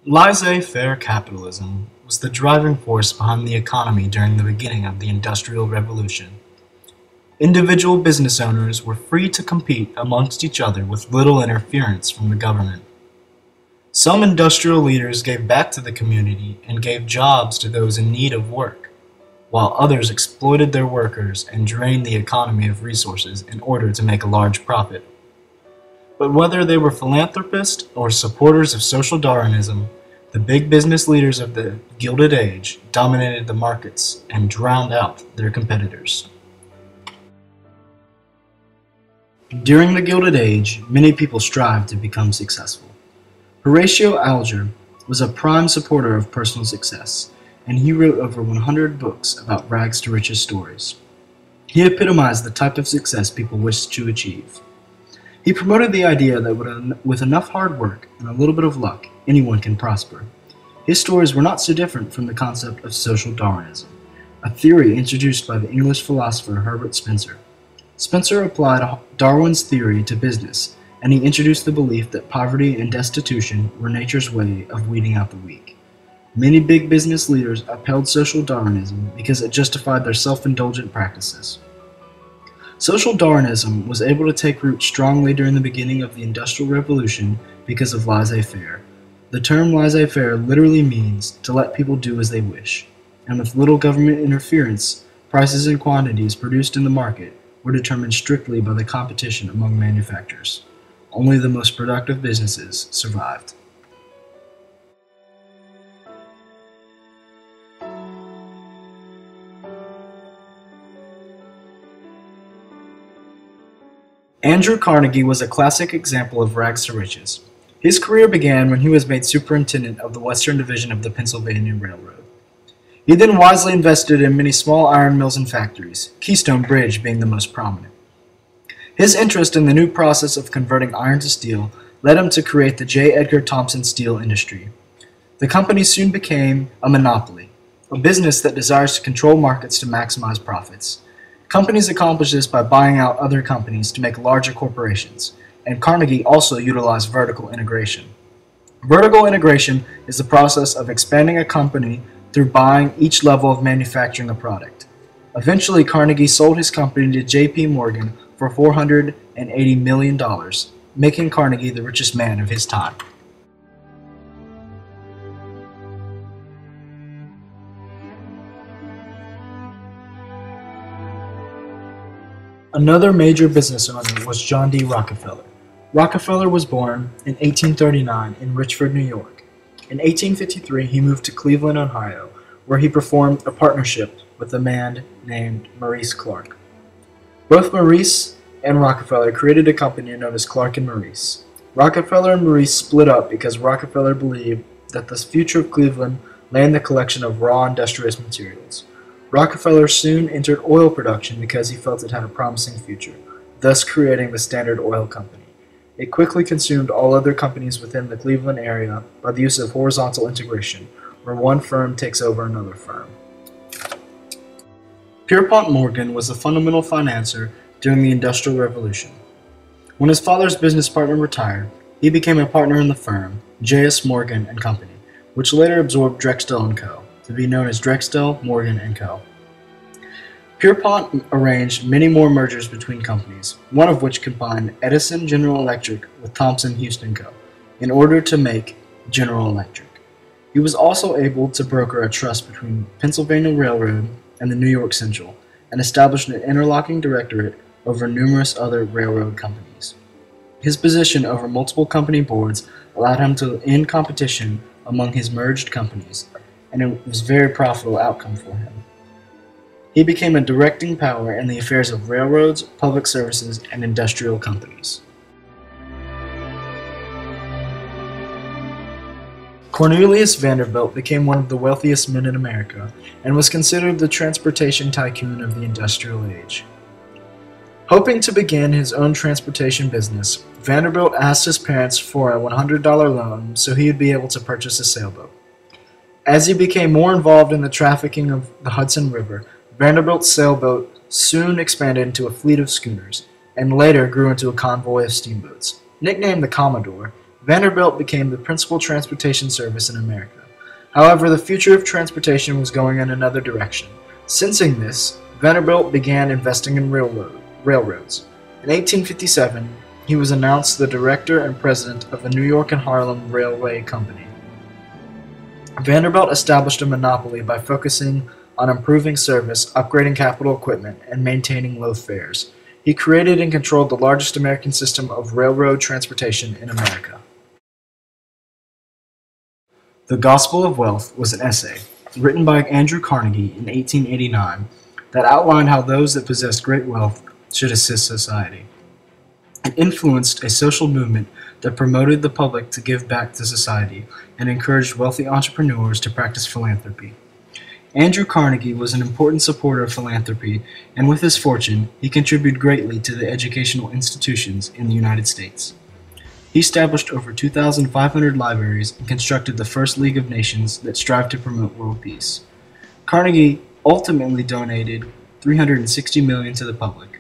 Laissez-faire capitalism was the driving force behind the economy during the beginning of the Industrial Revolution. Individual business owners were free to compete amongst each other with little interference from the government. Some industrial leaders gave back to the community and gave jobs to those in need of work, while others exploited their workers and drained the economy of resources in order to make a large profit. But whether they were philanthropists or supporters of social Darwinism, the big business leaders of the Gilded Age dominated the markets and drowned out their competitors. During the Gilded Age, many people strived to become successful. Horatio Alger was a prime supporter of personal success, and he wrote over 100 books about rags to riches stories. He epitomized the type of success people wished to achieve. He promoted the idea that with enough hard work and a little bit of luck, anyone can prosper. His stories were not so different from the concept of social Darwinism, a theory introduced by the English philosopher Herbert Spencer. Spencer applied Darwin's theory to business, and he introduced the belief that poverty and destitution were nature's way of weeding out the weak. Many big business leaders upheld social Darwinism because it justified their self-indulgent practices. Social Darwinism was able to take root strongly during the beginning of the Industrial Revolution because of laissez-faire. The term laissez-faire literally means to let people do as they wish, and with little government interference, prices and quantities produced in the market were determined strictly by the competition among manufacturers. Only the most productive businesses survived. Andrew Carnegie was a classic example of rags to riches. His career began when he was made superintendent of the Western Division of the Pennsylvania Railroad. He then wisely invested in many small iron mills and factories, Keystone Bridge being the most prominent. His interest in the new process of converting iron to steel led him to create the J. Edgar Thomson Steel Industry. The company soon became a monopoly, a business that desires to control markets to maximize profits. Companies accomplish this by buying out other companies to make larger corporations, and Carnegie also utilized vertical integration. Vertical integration is the process of expanding a company through buying each level of manufacturing a product. Eventually, Carnegie sold his company to J.P. Morgan for $480 million, making Carnegie the richest man of his time. Another major business owner was John D. Rockefeller. Rockefeller was born in 1839 in Richford, New York. In 1853, he moved to Cleveland, Ohio, where he performed a partnership with a man named Maurice Clark. Both Maurice and Rockefeller created a company known as Clark and Maurice. Rockefeller and Maurice split up because Rockefeller believed that the future of Cleveland lay in the collection of raw industrious materials. Rockefeller soon entered oil production because he felt it had a promising future, thus creating the Standard Oil Company. It quickly consumed all other companies within the Cleveland area by the use of horizontal integration, where one firm takes over another firm. Pierpont Morgan was a fundamental financier during the Industrial Revolution. When his father's business partner retired, he became a partner in the firm, J.S. Morgan and Company, which later absorbed Drexel & Co., to be known as Drexel, Morgan & Co. Pierpont arranged many more mergers between companies, one of which combined Edison General Electric with Thomson Houston Co. in order to make General Electric. He was also able to broker a trust between Pennsylvania Railroad and the New York Central, and established an interlocking directorate over numerous other railroad companies. His position over multiple company boards allowed him to end competition among his merged companies, and it was a very profitable outcome for him. He became a directing power in the affairs of railroads, public services, and industrial companies. Cornelius Vanderbilt became one of the wealthiest men in America and was considered the transportation tycoon of the industrial age. Hoping to begin his own transportation business, Vanderbilt asked his parents for a $100 loan so he would be able to purchase a sailboat. As he became more involved in the trafficking of the Hudson River, Vanderbilt's sailboat soon expanded into a fleet of schooners, and later grew into a convoy of steamboats. Nicknamed the Commodore, Vanderbilt became the principal transportation service in America. However, the future of transportation was going in another direction. Sensing this, Vanderbilt began investing in railroads. In 1857, he was announced the director and president of the New York and Harlem Railway Company. Vanderbilt established a monopoly by focusing on improving service, upgrading capital equipment, and maintaining low fares. He created and controlled the largest American system of railroad transportation in America. The Gospel of Wealth was an essay, written by Andrew Carnegie in 1889, that outlined how those that possessed great wealth should assist society. It influenced a social movement that promoted the public to give back to society and encouraged wealthy entrepreneurs to practice philanthropy. Andrew Carnegie was an important supporter of philanthropy, and with his fortune, he contributed greatly to the educational institutions in the United States. He established over 2,500 libraries and constructed the first League of Nations that strived to promote world peace. Carnegie ultimately donated $360 million to the public.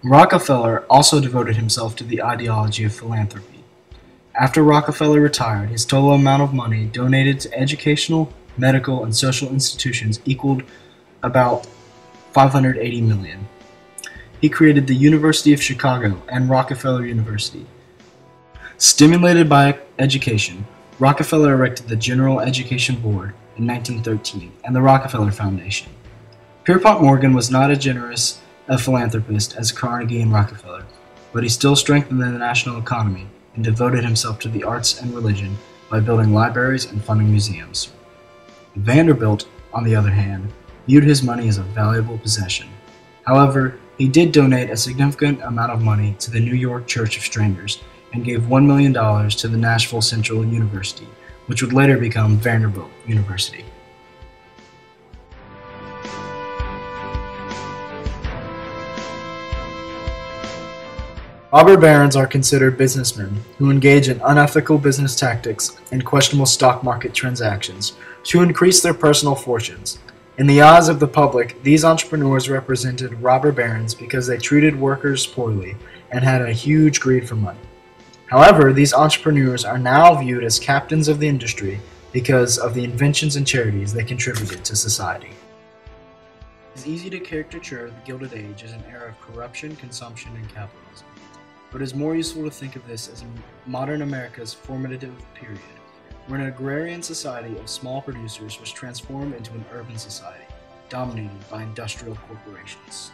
Rockefeller also devoted himself to the ideology of philanthropy. After Rockefeller retired, his total amount of money donated to educational, medical, and social institutions equaled about $580 million. He created the University of Chicago and Rockefeller University. Stimulated by education, Rockefeller erected the General Education Board in 1913 and the Rockefeller Foundation. Pierpont Morgan was not as generous a philanthropist as Carnegie and Rockefeller, but he still strengthened the national economy and devoted himself to the arts and religion by building libraries and funding museums. Vanderbilt, on the other hand, viewed his money as a valuable possession. However, he did donate a significant amount of money to the New York Church of Strangers and gave $1 million to the Nashville Central University, which would later become Vanderbilt University. Robber barons are considered businessmen who engage in unethical business tactics and questionable stock market transactions to increase their personal fortunes. In the eyes of the public, these entrepreneurs represented robber barons because they treated workers poorly and had a huge greed for money. However, these entrepreneurs are now viewed as captains of the industry because of the inventions and charities they contributed to society. It is easy to caricature the Gilded Age as an era of corruption, consumption, and capitalism. But it is more useful to think of this as modern America's formative period, where an agrarian society of small producers was transformed into an urban society, dominated by industrial corporations.